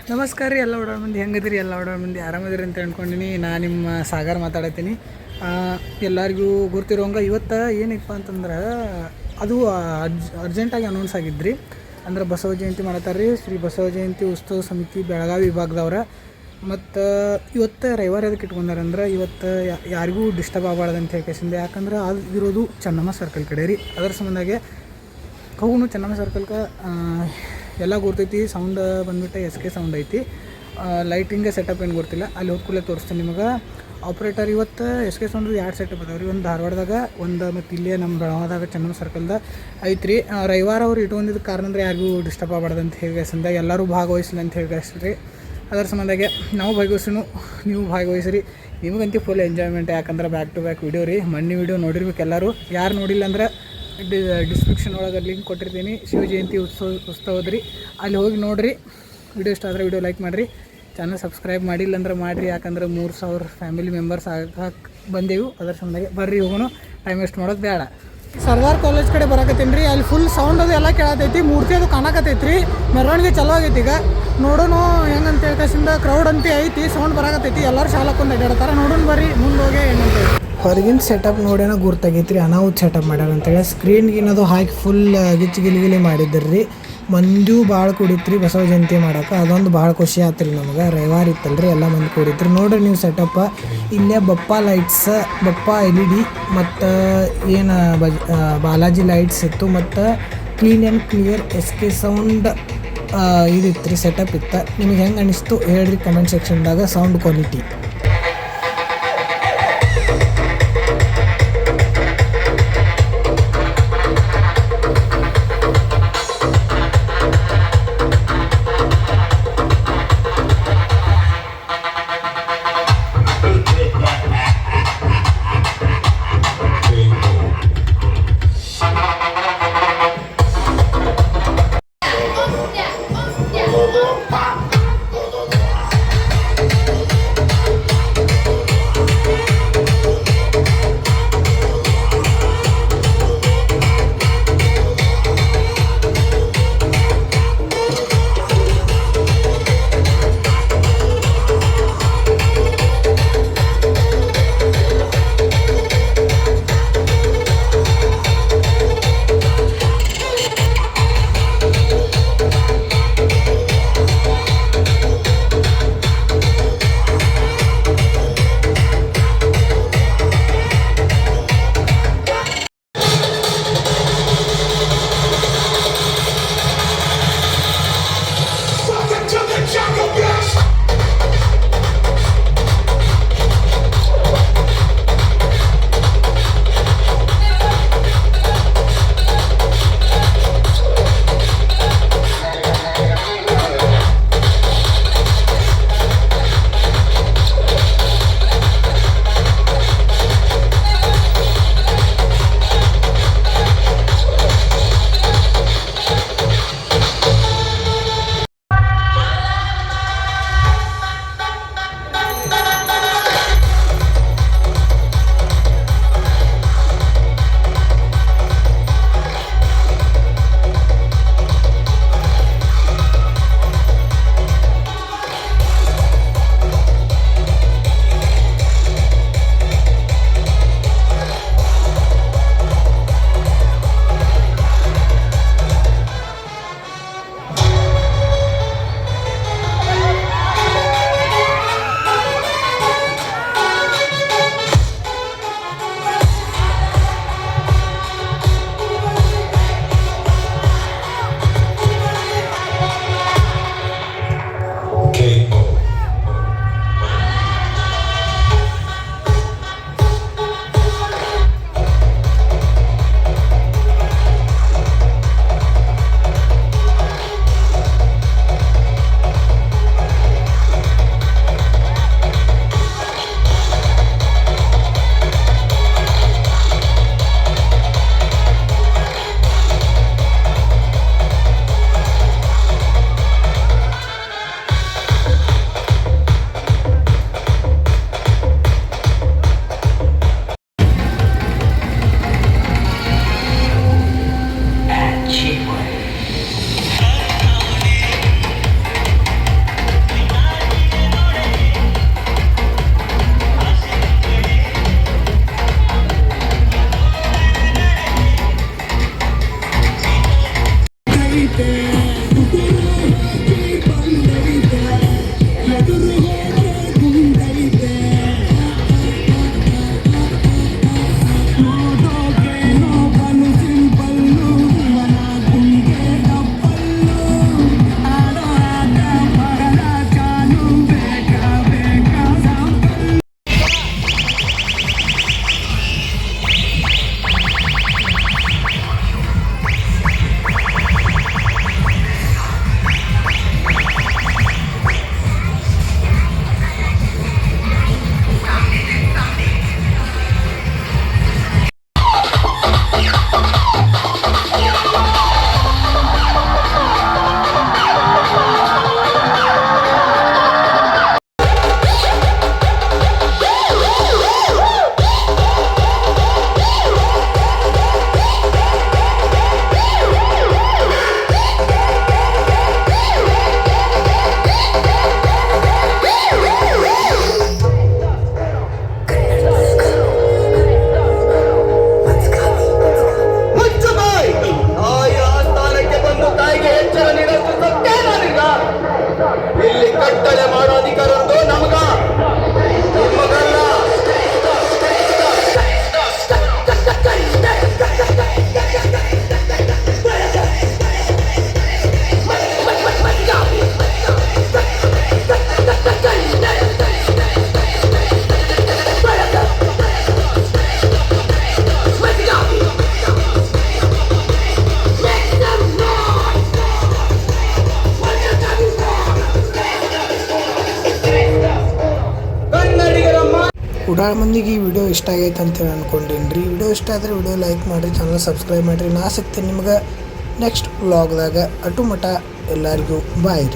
ನಮಸ್ಕಾರ ರೀ ಎಲ್ಲ ಓಡಾಡ ಮಂದಿ, ಹೆಂಗದಿರಿ? ಎಲ್ಲ ಓಡಾಡ ಮಂದಿ ಆರಾಮದಿರಿ ಅಂತ ಅಂದ್ಕೊಂಡಿನಿ. ನಾನು ನಿಮ್ಮ ಸಾಗರ್ ಮಾತಾಡತ್ತೀನಿ. ಎಲ್ಲರಿಗೂ ಗೊತ್ತಿರೋಂಗೆ ಇವತ್ತು ಏನಪ್ಪ ಅಂತಂದ್ರೆ ಅದು ಅರ್ಜೆಂಟಾಗಿ ಅನೌನ್ಸ್ ಆಗಿದ್ರಿ. ಅಂದ್ರೆ ಬಸವ ಜಯಂತಿ ಮಾಡತ್ತಾರೆ ರೀ. ಶ್ರೀ ಬಸವ ಜಯಂತಿ ಉತ್ಸವ ಸಮಿತಿ ಬೆಳಗಾವಿ ವಿಭಾಗದವ್ರ. ಮತ್ತು ಇವತ್ತು ರವಿವಾರ ಅದಕ್ಕೆ ಇಟ್ಕೊಂಡಾರೆ ಅಂದ್ರೆ ಇವತ್ತು ಯಾರಿಗೂ ಡಿಸ್ಟರ್ಬ್ ಆಗಬಾರ್ದು ಅಂತ ಹೇಳ್ಕೇಸಿಂದ. ಯಾಕಂದ್ರೆ ಅದು ಇರೋದು ಚೆನ್ನಮ್ಮ ಸರ್ಕಲ್ ಕಡೆ ರೀ. ಅದರ ಸಂಬಂಧಾಗೆ ಹೋಗುನು ಚೆನ್ನಮ್ಮ ಸರ್ಕಲ್ಗೆ ಎಲ್ಲ ಗೊತ್ತೈತಿ. ಸೌಂಡ್ ಬಂದುಬಿಟ್ಟು SK ಸೌಂಡ್ ಐತಿ. ಲೈಟಿಂಗ್ ಸೆಟಪ್ ಏನು ಗೊತ್ತಿಲ್ಲ, ಅಲ್ಲಿ ಹೋದ್ಕೂಲೆ ತೋರಿಸ್ತೀನಿ ನಿಮಗೆ. ಆಪ್ರೇಟರ್ ಇವತ್ತು SK ಸೌಂಡ್ 2 ಸೆಟಪ್ ಅದಾವೆ ರೀ. ಒಂದು ಧಾರವಾಡದಾಗ, ಒಂದು ಮತ್ತು ಇಲ್ಲೇ ನಮ್ಮ ಬೆಳಗಾವದಾಗ ಚೆನ್ನಮ್ಮ ಸರ್ಕಲ್ದಾಗ ಐತ್ರಿ. ರವಿವಾರ ಅವ್ರು ಇಟ್ಕೊಂಡಿದ್ದ ಕಾರಣ ಅಂದರೆ ಯಾರಿಗೂ ಡಿಸ್ಟರ್ಬ್ ಆಗಬಾರ್ದು ಅಂತ ಹೇಳಿ ಎಲ್ಲರೂ ಭಾಗವಹಿಸಲಿ ಅಂತ ಹೇಳಿ ರೀ. ಅದರ ಸಂಬಂಧಾಗೆ ನಾವು ಭಾಗವಹಿಸಿನು, ನೀವು ಭಾಗವಹಿಸ್ರಿ. ನಿಮಗಂತೂ ಫುಲ್ ಎಂಜಾಯ್ಮೆಂಟ್. ಯಾಕಂದ್ರೆ ಬ್ಯಾಕ್ ಟು ಬ್ಯಾಕ್ ವೀಡಿಯೋ ರೀ. ಮೊನ್ನೆ ವೀಡಿಯೋ ನೋಡಿರ್ಬೇಕು ಎಲ್ಲರೂ. ಯಾರು ನೋಡಿಲ್ಲ ಅಂದ್ರೆ ಡಿಸ್ಕ್ರಿಪ್ಷನ್ ಒಳಗೆ ಲಿಂಕ್ ಕೊಟ್ಟಿರ್ತೀನಿ. ಶಿವ ಜಯಂತಿ ಉತ್ಸವದ ರೀ, ಅಲ್ಲಿ ಹೋಗಿ ನೋಡಿರಿ. ವಿಡಿಯೋ ಇಷ್ಟ ಆದರೆ ವಿಡಿಯೋ ಲೈಕ್ ಮಾಡಿರಿ. ಚಾನಲ್ ಸಬ್ಸ್ಕ್ರೈಬ್ ಮಾಡಿಲ್ಲ ಅಂದ್ರೆ ಮಾಡಿರಿ. ಯಾಕಂದ್ರೆ 3000 ಫ್ಯಾಮಿಲಿ ಮೆಂಬರ್ಸ್ ಆಗಕ್ಕೆ ಬಂದೆವು. ಅದರ ಸಂಬಂಧಾಗೆ ಬರ್ರಿ ಹೋಗೋಣ, ಟೈಮ್ ವೇಸ್ಟ್ ಮಾಡೋದು ಬೇಡ. ಸರ್ದಾರ್ ಕಾಲೇಜ್ ಕಡೆ ಬರಾಕತ್ತೀನಿ ರೀ. ಅಲ್ಲಿ ಫುಲ್ ಸೌಂಡ್ ಅದು ಎಲ್ಲ ಕೇಳತೈತಿ. ಮೂರ್ತಿ ಅದು ಕಾಣಕತ್ತೈತಿ ರೀ. ಮೆರವಣಿಗೆ ಚಲೋ ಆಗೈತಿ. ಈಗ ನೋಡೋಣ ಹೆಂಗಂತ ಹೇಳ್ಕೇಸಿಂದ ಕ್ರೌಡ್ ಅಂತ ಐತಿ. ಸೌಂಡ್ ಬರಾಕತ್ತೈತಿ. ಎಲ್ಲರೂ ಶಾಲೆ ಹಾಕೊಂಡು ಅಡ್ಡಾಡ್ತಾರೆ. ನೋಡೋಣ ಬರ್ರಿ ಮುಂದೆ ಹೋಗಿ ಏನಂತ. ಹೊರಗಿನ ಸೆಟಪ್ ನೋಡೋಣ ಗುರ್ತಾಗೈತಿ ರೀ. ಅನಾಹುತ ಸೆಟಪ್ ಮಾಡ್ಯಾರ ಅಂತೇಳಿ ಸ್ಕ್ರೀನ್ಗಿನದು ಹಾಕಿ ಫುಲ್ ಗಿಲಿಗಿಲಿ ಮಾಡಿದ್ರಿ ರೀ. ಮಂದಿ ಭಾಳ ಕೂಡಿತ್ರಿ ಬಸವ ಜಯಂತಿ ಮಾಡೋಕೆ. ಅದೊಂದು ಭಾಳ ಖುಷಿ ಆಯ್ತು ರೀ ನಮಗೆ. ರವಿವಾರ ಇತ್ತಲ್ರಿ, ಎಲ್ಲ ಮಂದಿ ಕೂಡಿತ್ರಿ. ನೋಡಿರಿ ನೀವು ಸೆಟಪ್. ಇಲ್ಲೇ ಬಪ್ಪ ಲೈಟ್ಸ್, ಬಪ್ಪ LED ಮತ್ತು ಏನು ಬಾಲಾಜಿ ಲೈಟ್ಸ್ ಇತ್ತು. ಮತ್ತು clean and clear SK sound ಇದಿತ್ತು ರೀ, ಸೆಟಪ್ ಇತ್ತು. ನಿಮಗೆ ಹೆಂಗೆ ಅನಿಸ್ತು ಹೇಳ್ರಿ ಕಮೆಂಟ್ ಸೆಕ್ಷನ್ದಾಗ. ಸೌಂಡ್ ಕ್ವಾಲಿಟಿ ಇಲ್ಲಿ ಕಟ್ಟಳೆ ಮಾಡೋ ಅಧಿಕಾರ ನಮಗ ನಿಮಗಲ್ಲ. ಉಡಾಳ ಮಂದಿಗೆ ಈ ವಿಡಿಯೋ ಇಷ್ಟ ಆಗೈತೆ ಅಂತೇಳಿ ಅನ್ಕೊಂಡೀನಿ ರೀ. ವಿಡಿಯೋ ಇಷ್ಟ ಆದರೆ ವಿಡಿಯೋ ಲೈಕ್ ಮಾಡಿರಿ, ಚಾನಲ್ ಸಬ್ಸ್ಕ್ರೈಬ್ ಮಾಡಿರಿ. ನಾ ಸಿಗ್ತೀನಿ ನಿಮ್ಗೆ ನೆಕ್ಸ್ಟ್ ವ್ಲಾಗ್ದಾಗ. ಅಟು ಮಠ ಎಲ್ಲರಿಗೂ ಬಾಯ್ ರೀ.